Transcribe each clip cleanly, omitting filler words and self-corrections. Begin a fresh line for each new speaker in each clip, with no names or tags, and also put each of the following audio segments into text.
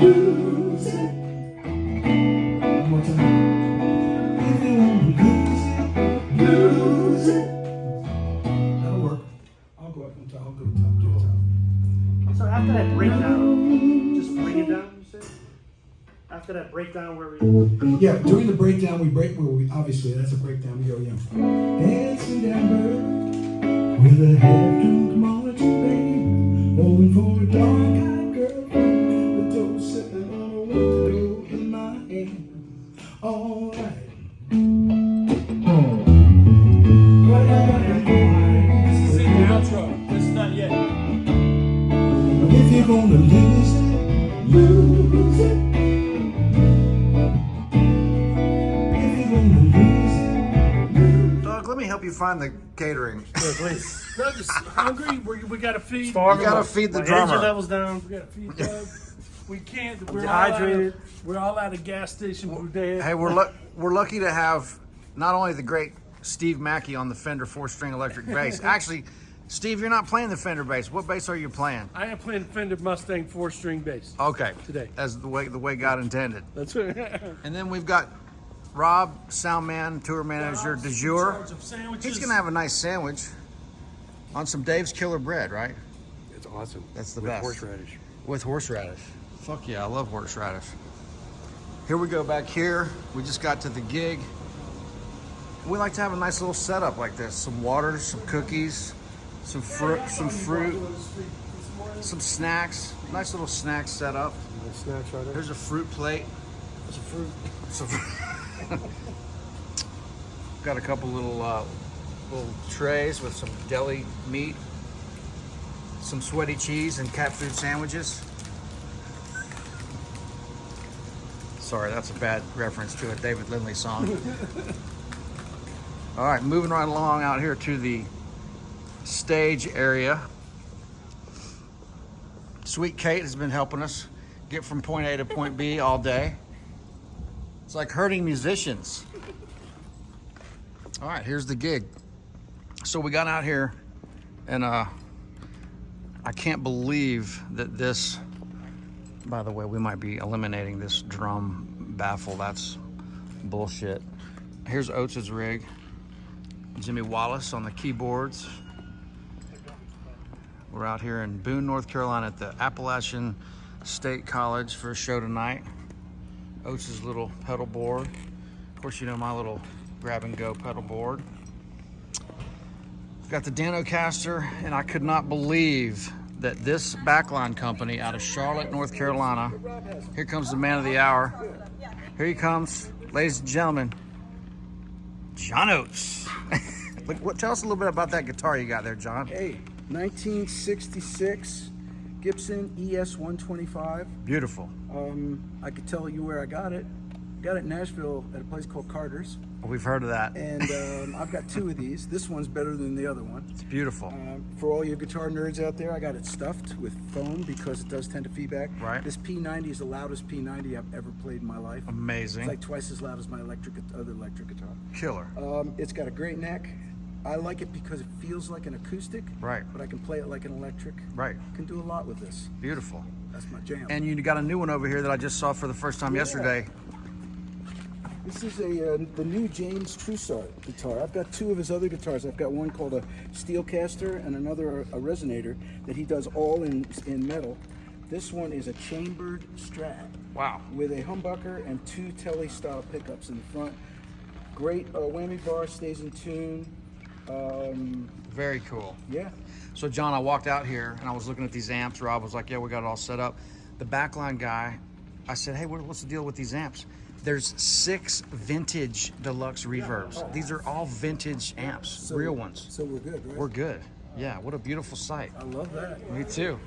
lose it. One more time. If you wanna lose it. That'll work. I'll go up and top. I'll go top to the top.
So after that breakdown, just bring it down, you said? After that breakdown where we...
Yeah, during the breakdown, we break where we, obviously, that's a breakdown. We go, dancing down bird with a half-drunk Martin, babe, hoping for a dark-eyed girl from the door, sitting on a window in my hand. All right.
This is in the outro. This is not yet.
If you're gonna lose it, lose it.
Doug, let me help you find the catering.
Yeah, please. Doug is hungry. We got to feed.
You gotta feed the drummer.
Energy levels down. We got to feed Doug. We can't. We're
Dehydrated.
We're all out of gas station Boudin.
Hey, we're lucky to have not only the great Steve Mackey on the Fender 4-string electric bass. Actually, Steve, you're not playing the Fender bass. What bass are you playing?
I am playing Fender Mustang 4-string bass.
Okay.
Today.
As the way God intended.
That's right.
And then we've got Rob, sound man, tour manager, de jour.
In charge of sandwiches.
He's gonna have a nice sandwich on some Dave's Killer Bread, right?
It's awesome.
That's the
With
best.
horseradish.
With horseradish. Fuck yeah, I love horseradish. Here we go back here. We just got to the gig. We like to have a nice little setup like this. Some water, some cookies, some fruit, some snacks. Nice little snack setup.
Nice snacks right there.
There's a fruit plate.
There's a fruit.
Some got a couple little trays with some deli meat, some sweaty cheese, and cat food sandwiches. Sorry, that's a bad reference to a David Lindley song. All right, moving right along out here to the stage area. Sweet Kate has been helping us get from point A to point B all day. It's like hurting musicians. All right, here's the gig. So we got out here and I can't believe that this, by the way, we might be eliminating this drum baffle. That's bullshit. Here's Oates' rig. Jimmy Wallace on the keyboards. We're out here in Boone, North Carolina at the Appalachian State College for a show tonight. Oates' little pedal board. Of course, you know my little grab and go pedal board. We've got the Danocaster, and I could not believe that this backline company out of Charlotte, North Carolina, here comes the man of the hour. Here he comes, ladies and gentlemen, John Oates. Tell us a little bit about that guitar you got there, John.
Hey, 1966 Gibson ES-125.
Beautiful.
I could tell you where I got it. Got it in Nashville at a place called Carter's.
We've heard of that.
And I've got two of these. This one's better than the other one.
It's beautiful.
For all you guitar nerds out there, I got it stuffed with foam because it does tend to feedback.
Right.
This P90 is the loudest P90 I've ever played in my life.
Amazing.
It's like twice as loud as my other electric guitar.
Killer.
It's got a great neck. I like it because it feels like an acoustic.
Right.
But I can play it like an electric.
Right.
Can do a lot with this.
Beautiful.
That's my jam.
And you got a new one over here that I just saw for the first time yesterday.
This is the new James Trussard guitar. I've got two of his other guitars. I've got one called a Steelcaster and another a Resonator that he does all in metal. This one is a chambered Strat.
Wow.
With a humbucker and two Tele style pickups in the front. Great whammy bar, stays in tune.
Very cool.
Yeah.
So John, I walked out here and I was looking at these amps. Rob was like, yeah, we got it all set up. The backline guy, I said, hey, what's the deal with these amps? There's 6 vintage deluxe reverbs. These are all vintage amps, real ones.
So we're good, right?
We're good. Yeah, what a beautiful sight.
I love that.
Me too.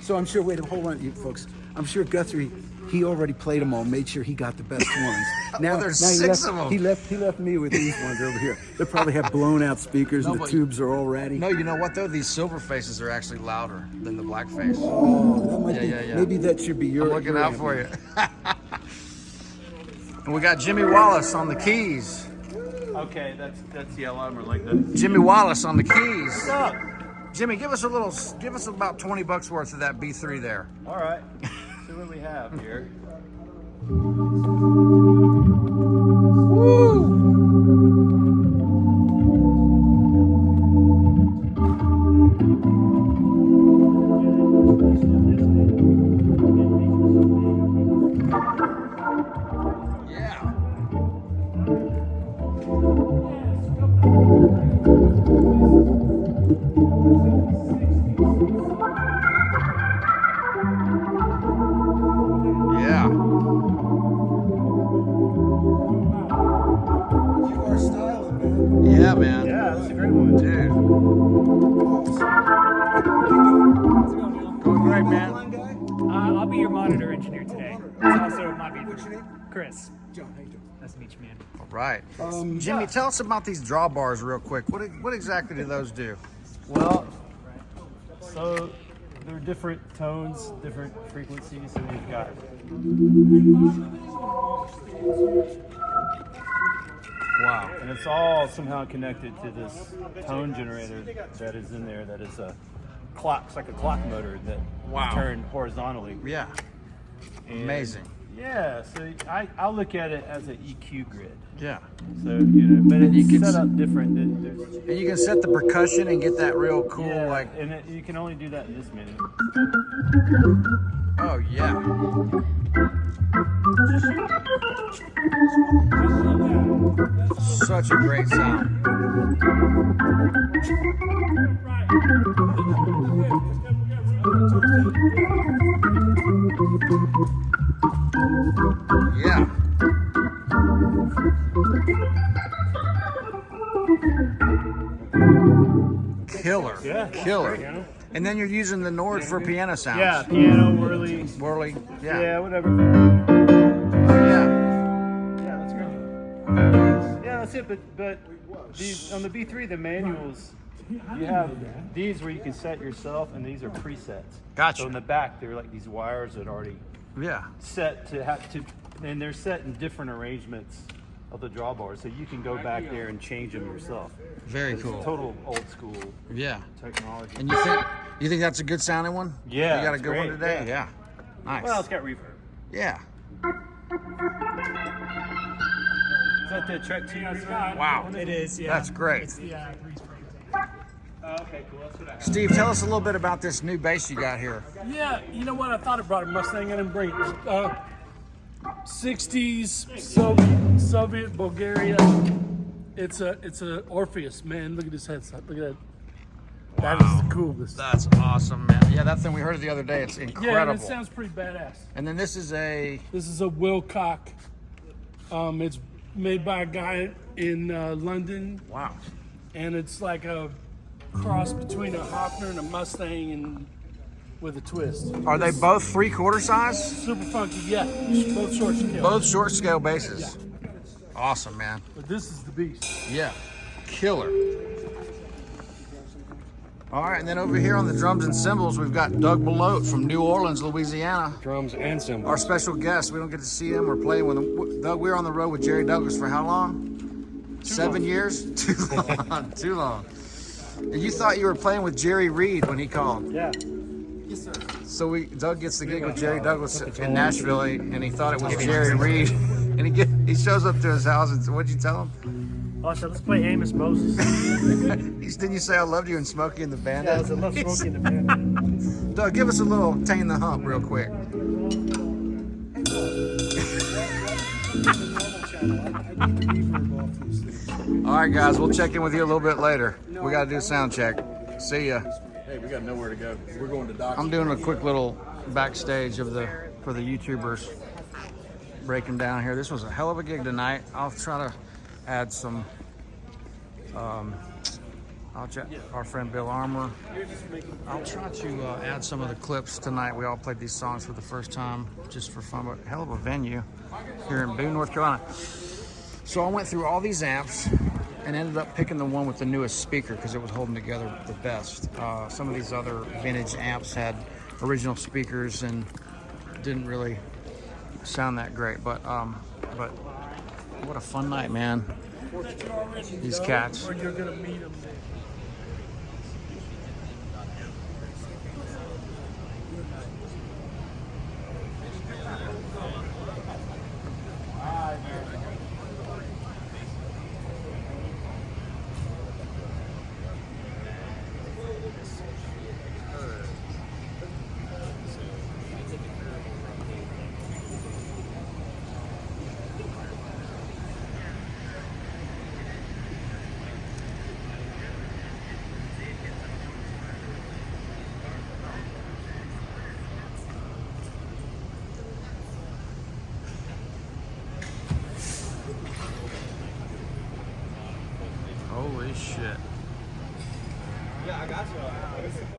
So I'm sure, hold on, you folks. I'm sure Guthrie, he already played them all, made sure he got the best ones.
Well, there's 6 of them.
He left me with these ones over here. They probably have blown out speakers and the tubes are all ratty.
No, you know what though? These silver faces are actually louder than the black face.
Oh, that might be.
Yeah.
Maybe that should be your.
I'm looking out for you. And we got Jimmy Wallace on the keys.
Okay, that's yellow. We're like that.
Jimmy Wallace on the keys.
What's up?
Jimmy, give us about $20 worth of that B3 there.
All right. See
what we have here.
Yeah. Yeah.
You are styling, man.
Yeah, man.
Yeah, that's a great one.
Dude. Going great, man.
Line guy?
I'll be your monitor engineer today. It's also my beat.
What's your name?
Chris.
John, how you doing?
Nice to meet you, man.
All right. Jimmy, tell us about these drawbars real quick. What exactly do those do?
Well, so there are different tones, different frequencies, and we've got. Wow. And it's all somehow connected to this tone generator that is in there that is a clock, it's like a clock motor that
Wow.
turned horizontally.
Yeah.
And
Amazing.
Yeah, so I look at it as an EQ grid.
Yeah.
So, but it's
You can
set
s-
up different. There's,
And you can set the percussion and get that real cool,
yeah,
like,
and you can only do that in this minute.
oh yeah. Such a great sound. Yeah. Killer.
Yeah,
Killer.
great, huh?
And then you're using the Nord for piano sounds.
Yeah, piano, whirly.
Whirly. Yeah.
Yeah, whatever.
Oh, yeah.
Yeah, that's great. Yeah, that's it. But these on the B3, the manuals, you have these where you can set yourself, and these are presets.
Gotcha.
So in the back, they're like these wires that are already
Yeah.
set to have to, and they're set in different arrangements of the drawbars, so you can go back there and change them yourself.
Very
It's
cool.
total old school
Yeah.
technology.
And you think that's a good sounding one?
Yeah,
You got a
it's
good one
great,
today?
yeah.
Yeah. Nice.
Well, it's got reverb.
Yeah.
Is that the Trek 2?
Wow.
It is, yeah.
That's great.
It's the three-spring.
Okay, cool. That's what I have.
Steve, tell us a little bit about this new bass you got here.
Yeah, you know what? I thought I brought a Mustang. I didn't bring it. 60s Soviet Bulgaria. It's a Orpheus, man. Look at his head. Look at that. That is the coolest.
That's awesome, man. Yeah, that thing we heard it the other day. It's
Yeah,
incredible.
and it sounds pretty badass.
And then this is a
This is a Wilcock. It's made by a guy in London,
wow.
and it's like a cross between a Hofner and a Mustang, and with a twist.
Are they both 3/4 size?
Super funky, yeah. Both short scale.
Both short scale basses. Awesome, man.
But this is the beast.
Yeah. Killer. All right, and then over here on the drums and cymbals, we've got Doug Belote from New Orleans, Louisiana.
Drums and cymbals.
Our special guest. We don't get to see him or play with him. Doug, we were on the road with Jerry Douglas for how long? 7 years? Too long. Too long. And you thought you were playing with Jerry Reed when he called.
Yeah.
So Doug gets the gig with Jerry Douglas in Nashville, and he thought it was Jerry Reed. And he shows up to his house, and what'd you tell him?
Oh, so let's play Amos Moses.
Didn't you say I loved you and Smokey and the Bandit?
Yeah, I love Smokey and the Bandit.
Doug, give us a little Tane the Hump real quick. All right, guys, we'll check in with you a little bit later. We got to do a sound check. See ya.
Hey, we got nowhere to go. We're going to Doc.
I'm doing a quick little backstage for the YouTubers. Breaking down here. This was a hell of a gig tonight. I'll try to add some. I'll check our friend Bill Armour. I'll try to add some of the clips tonight. We all played these songs for the first time, just for fun. But hell of a venue here in Boone, North Carolina. So I went through all these amps and ended up picking the one with the newest speaker because it was holding together the best. Some of these other vintage amps had original speakers and didn't really sound that great. But what a fun night, man. These cats.
Or you're gonna meet them.